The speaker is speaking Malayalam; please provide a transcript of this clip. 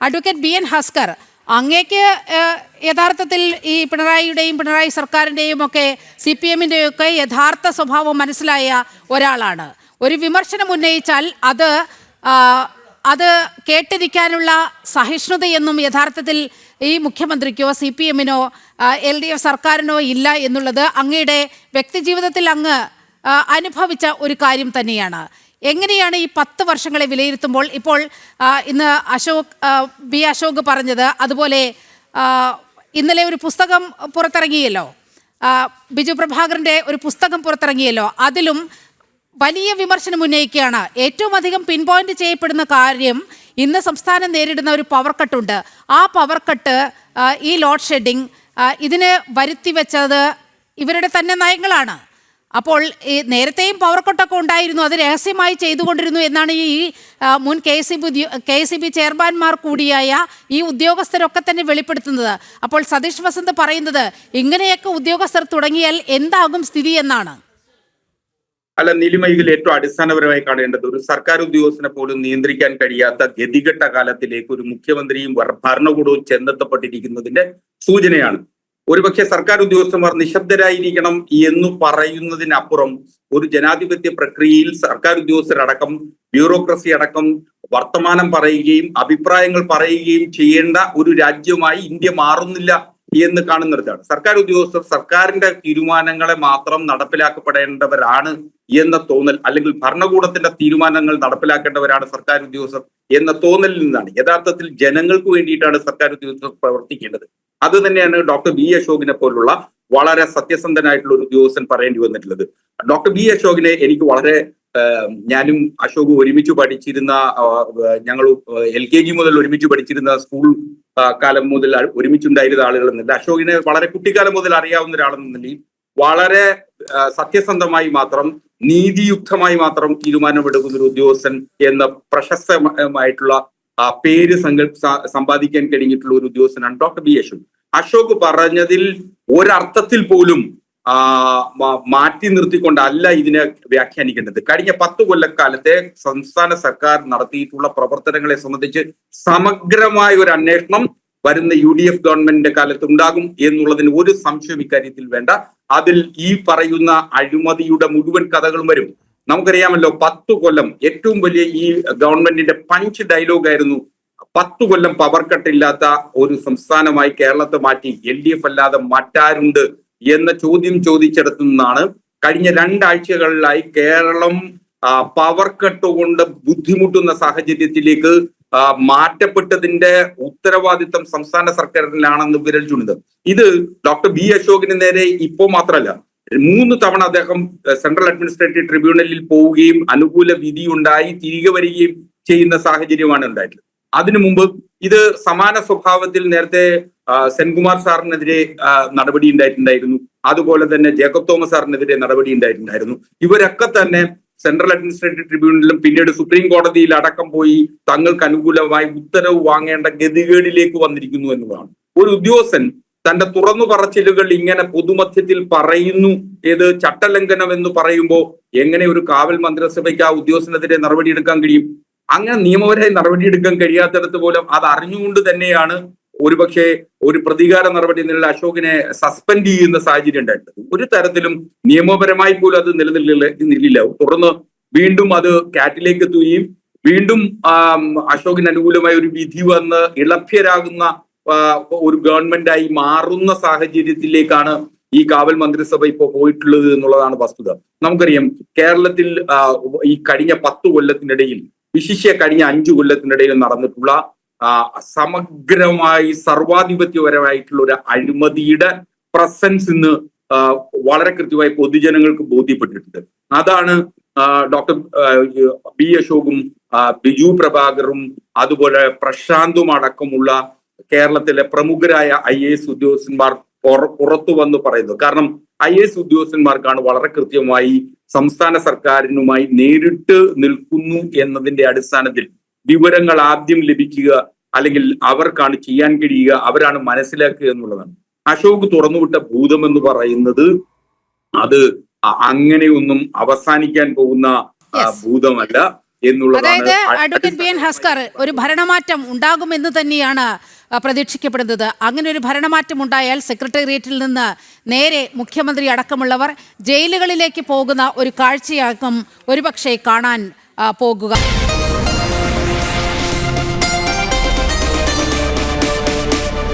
അഡ്വക്കേറ്റ് BN ഹസ്കർ, അങ്ങേക്ക് യഥാർത്ഥത്തിൽ ഈ പിണറായി സർക്കാരിൻ്റെയും ഒക്കെ CPM-ൻ്റെയും ഒക്കെ യഥാർത്ഥ സ്വഭാവം മനസ്സിലായ ഒരാളാണ്. ഒരു വിമർശനം ഉന്നയിച്ചാൽ അത് കേട്ടിരിക്കാനുള്ള സഹിഷ്ണുതയൊന്നും യഥാർത്ഥത്തിൽ ഈ മുഖ്യമന്ത്രിക്കോ CPM-നോ LDF സർക്കാരിനോ ഇല്ല എന്നുള്ളത് അങ്ങയുടെ വ്യക്തിജീവിതത്തിൽ അങ്ങ് അനുഭവിച്ച ഒരു കാര്യം തന്നെയാണ്. എങ്ങനെയാണ് ഈ 10 വർഷങ്ങളെ വിലയിരുത്തുമ്പോൾ ഇപ്പോൾ ഇന്ന് അശോക് പറഞ്ഞത്, അതുപോലെ ഇന്നലെ ഒരു പുസ്തകം പുറത്തിറങ്ങിയല്ലോ, ബിജു പ്രഭാകറിൻ്റെ ഒരു പുസ്തകം പുറത്തിറങ്ങിയല്ലോ, അതിലും വലിയ വിമർശനം ഉന്നയിക്കുകയാണ്. ഏറ്റവും അധികം പിൻ പോയിന്റ് ചെയ്യപ്പെടുന്ന കാര്യം ഇന്ന് സംസ്ഥാനം നേരിടുന്ന ഒരു പവർ കട്ടുണ്ട്. ആ പവർ കട്ട്, ഈ ലോഡ് ഷെഡിങ്, ഇതിന് വരുത്തിവെച്ചത് ഇവരുടെ തന്നെ നയങ്ങളാണ്. അപ്പോൾ ഈ നേരത്തെയും പവർ കട്ടൊക്കെ ഉണ്ടായിരുന്നു, അത് രഹസ്യമായി ചെയ്തുകൊണ്ടിരുന്നു എന്നാണ് ഈ മുൻ KSEB ചെയർമാൻമാർ കൂടിയായ ഈ ഉദ്യോഗസ്ഥരൊക്കെ തന്നെ വെളിപ്പെടുത്തുന്നത്. അപ്പോൾ സതീഷ് വസന്ത് പറയുന്നത് ഇങ്ങനെയൊക്കെ ഉദ്യോഗസ്ഥർ തുടങ്ങിയാൽ എന്താകും സ്ഥിതി എന്നാണ്. അല്ല നീലിമ, ഇതിൽ ഏറ്റവും അടിസ്ഥാനപരമായി കാണേണ്ടത് ഒരു സർക്കാർ ഉദ്യോഗസ്ഥനെ പോലും നിയന്ത്രിക്കാൻ കഴിയാത്ത ഗതികെട്ട കാലത്തിലേക്ക് ഒരു മുഖ്യമന്ത്രിയും ഭരണകൂടവും ചെന്നെത്തപ്പെട്ടിരിക്കുന്നതിന്റെ സൂചനയാണ്. ഒരുപക്ഷെ സർക്കാർ ഉദ്യോഗസ്ഥന്മാർ നിശബ്ദരായിരിക്കണം എന്ന് പറയുന്നതിനപ്പുറം ഒരു ജനാധിപത്യ പ്രക്രിയയിൽ സർക്കാർ ഉദ്യോഗസ്ഥരടക്കം ബ്യൂറോക്രസി അടക്കം വർത്തമാനം പറയുകയും അഭിപ്രായങ്ങൾ പറയുകയും ചെയ്യേണ്ട ഒരു രാജ്യമായി ഇന്ത്യ മാറുന്നില്ല എന്ന് കാണുന്നിടത്താണ്. സർക്കാർ ഉദ്യോഗസ്ഥർ സർക്കാരിന്റെ തീരുമാനങ്ങളെ മാത്രം നടപ്പിലാക്കപ്പെടേണ്ടവരാണ് എന്ന തോന്നൽ, അല്ലെങ്കിൽ ഭരണകൂടത്തിന്റെ തീരുമാനങ്ങൾ നടപ്പിലാക്കേണ്ടവരാണ് സർക്കാർ ഉദ്യോഗസ്ഥർ എന്ന തോന്നലിൽ നിന്നാണ് യഥാർത്ഥത്തിൽ ജനങ്ങൾക്ക് വേണ്ടിയിട്ടാണ് സർക്കാർ ഉദ്യോഗസ്ഥർ പ്രവർത്തിക്കേണ്ടത്. അത് തന്നെയാണ് ഡോക്ടർ B അശോകിനെ പോലുള്ള വളരെ സത്യസന്ധനായിട്ടുള്ള ഒരു ഉദ്യോഗസ്ഥൻ പറയേണ്ടി വന്നിട്ടുള്ളത്. ഡോക്ടർ B അശോകിനെ എനിക്ക് വളരെ, ഞാനും അശോക് ഒരുമിച്ച് പഠിച്ചിരുന്ന, ഞങ്ങൾ LKG മുതൽ ഒരുമിച്ച് പഠിച്ചിരുന്ന, സ്കൂൾ കാലം മുതൽ ഒരുമിച്ചുണ്ടായിരുന്ന ആളുകൾ എന്നല്ല, അശോകിനെ വളരെ കുട്ടിക്കാലം മുതൽ അറിയാവുന്ന ഒരാളെന്ന നിലയിൽ വളരെ സത്യസന്ധമായി മാത്രം, നീതിയുക്തമായി മാത്രം തീരുമാനമെടുക്കുന്ന ഒരു ഉദ്യോഗസ്ഥൻ എന്ന പ്രശസ്തമായിട്ടുള്ള പേര് സമ്പാദിക്കാൻ കഴിഞ്ഞിട്ടുള്ള ഒരു ഉദ്യോഗസ്ഥനാണ് ഡോക്ടർ B അശോക്. അശോക് പറഞ്ഞതിൽ ഒരർത്ഥത്തിൽ പോലും മാറ്റി നിർത്തിക്കൊണ്ടല്ല ഇതിനെ വ്യാഖ്യാനിക്കേണ്ടത്. കഴിഞ്ഞ 10 കൊല്ലക്കാലത്തെ സംസ്ഥാന സർക്കാർ നടത്തിയിട്ടുള്ള പ്രവർത്തനങ്ങളെ സംബന്ധിച്ച് സമഗ്രമായ ഒരു അന്വേഷണം വരുന്ന UDF ഗവൺമെന്റിന്റെ കാലത്ത് ഉണ്ടാകും എന്നുള്ളതിന് ഒരു സംശയം ഇക്കാര്യത്തിൽ വേണ്ട. അതിൽ ഈ പറയുന്ന അഴിമതിയുടെ മുഴുവൻ കഥകളും വരും. നമുക്കറിയാമല്ലോ, 10 കൊല്ലം ഏറ്റവും വലിയ ഈ ഗവൺമെന്റിന്റെ പഞ്ച് ഡയലോഗ് ആയിരുന്നു, 10 കൊല്ലം പവർ കട്ടില്ലാത്ത ഒരു സംസ്ഥാനമായി കേരളത്തെ മാറ്റി LDF അല്ലാതെ മറ്റാരുണ്ട് എന്ന ചോദ്യം ചോദിച്ചിടത്തു നിന്നാണ് കഴിഞ്ഞ 2 ആഴ്ചകളിലായി കേരളം പവർ കട്ട് കൊണ്ട് ബുദ്ധിമുട്ടുന്ന സാഹചര്യത്തിലേക്ക് മാറ്റപ്പെട്ടതിന്റെ ഉത്തരവാദിത്തം സംസ്ഥാന സർക്കാരിനാണെന്ന് വിരൽ ചൂണ്ടുന്നത്. ഇത് ഡോക്ടർ B അശോകിന് നേരെ ഇപ്പോ മാത്രമല്ല, 3 തവണ അദ്ദേഹം സെൻട്രൽ അഡ്മിനിസ്ട്രേറ്റീവ് ട്രിബ്യൂണലിൽ പോവുകയും അനുകൂല വിധി ഉണ്ടായി തിരികെ വരികയും ചെയ്യുന്ന സാഹചര്യമാണ് ഉണ്ടായിട്ടുള്ളത്. അതിനു മുമ്പ് ഇത് സമാന സ്വഭാവത്തിൽ നേരത്തെ സെൻകുമാർ സാറിനെതിരെ നടപടി ഉണ്ടായിട്ടുണ്ടായിരുന്നു, അതുപോലെ തന്നെ ജേക്കബ് തോമസ് സാറിനെതിരെ നടപടി ഉണ്ടായിട്ടുണ്ടായിരുന്നു. ഇവരൊക്കെ തന്നെ സെൻട്രൽ അഡ്മിനിസ്ട്രേറ്റീവ് ട്രിബ്യൂണലിലും പിന്നീട് സുപ്രീം കോടതിയിൽ അടക്കം പോയി തങ്ങൾക്ക് അനുകൂലമായി ഉത്തരവ് വാങ്ങേണ്ട ഗതികേടിലേക്ക് വന്നിരിക്കുന്നു എന്നതാണ്. ഒരു ഉദ്യോഗസ്ഥൻ തന്റെ തുറന്നു പറച്ചിലുകൾ ഇങ്ങനെ പൊതുമധ്യത്തിൽ പറയുന്നു, ഏത് ചട്ടലംഘനം എന്ന് പറയുമ്പോൾ എങ്ങനെ ഒരു കാവൽ മന്ത്രിസഭയ്ക്ക് ആ ഉദ്യോഗസ്ഥനെതിരെ നടപടിയെടുക്കാൻ കഴിയും? അങ്ങനെ നിയമപരമായി നടപടിയെടുക്കാൻ കഴിയാത്തിടത്ത് പോലും അത് അറിഞ്ഞുകൊണ്ട് തന്നെയാണ് ഒരുപക്ഷെ ഒരു പ്രതികാര നടപടി എന്നുള്ള അശോകിനെ സസ്പെൻഡ് ചെയ്യുന്ന സാഹചര്യം ഉണ്ടായിട്ടത്. ഒരു തരത്തിലും നിയമപരമായി പോലും അത് നിലനിന്നില്ല. തുടർന്ന് വീണ്ടും അത് കാറ്റിലേക്ക് എത്തുകയും വീണ്ടും അശോകിന് അനുകൂലമായ ഒരു വിധി വന്ന് ഇളഭ്യരാകുന്ന ഒരു ഗവൺമെന്റായി മാറുന്ന സാഹചര്യത്തിലേക്കാണ് ഈ കാവൽ മന്ത്രിസഭ ഇപ്പോൾ പോയിട്ടുള്ളത് എന്നുള്ളതാണ് വസ്തുത. നമുക്കറിയാം, കേരളത്തിൽ ഈ കഴിഞ്ഞ 10 കൊല്ലത്തിനിടയിൽ, വിശിഷ്യ കഴിഞ്ഞ 5 കൊല്ലത്തിനിടയിൽ നടന്നിട്ടുള്ള സമഗ്രമായി സർവാധിപത്യപരമായിട്ടുള്ള ഒരു അഴിമതിയുടെ പ്രസൻസ് ഇന്ന് വളരെ കൃത്യമായി പൊതുജനങ്ങൾക്ക് ബോധ്യപ്പെട്ടിട്ടുണ്ട്. അതാണ് ഡോക്ടർ B അശോകും ബിജു പ്രഭാകറും അതുപോലെ പ്രശാന്തും അടക്കമുള്ള കേരളത്തിലെ പ്രമുഖരായ IAS ഉദ്യോഗസ്ഥന്മാർ പുറത്തു വന്ന് പറയുന്നത്. കാരണം IAS ഉദ്യോഗസ്ഥന്മാർക്കാണ് വളരെ കൃത്യമായി സംസ്ഥാന സർക്കാരിനുമായി നേരിട്ട് നിൽക്കുന്നു എന്നതിന്റെ അടിസ്ഥാനത്തിൽ വിവരങ്ങൾ ആദ്യം ലഭിക്കുക, അല്ലെങ്കിൽ അവർക്കാണ് ചെയ്യാൻ കഴിയുക, അവരാണ് മനസ്സിലാക്കുക എന്നുള്ളതാണ്. അശോക് തുറന്നുവിട്ട ഭൂതം എന്ന് പറയുന്നത് അത് അങ്ങനെയൊന്നും അവസാനിക്കാൻ പോകുന്ന ഭൂതമല്ല. അതായത് എന്നുള്ളതാണ്. അഡ്വക്കേറ്റ് പി എൻ ഹസ്കർ, ഒരു ഭരണമാറ്റം ഉണ്ടാകുമെന്ന് തന്നെയാണ് പ്രതീക്ഷിക്കപ്പെടുന്നത്. അങ്ങനെ ഒരു ഭരണമാറ്റം ഉണ്ടായാൽ സെക്രട്ടേറിയറ്റിൽ നിന്ന് നേരെ മുഖ്യമന്ത്രി അടക്കമുള്ളവർ ജയിലുകളിലേക്ക് പോകുന്ന ഒരു കാഴ്ചയാകും ഒരുപക്ഷെ കാണാൻ പോകുക.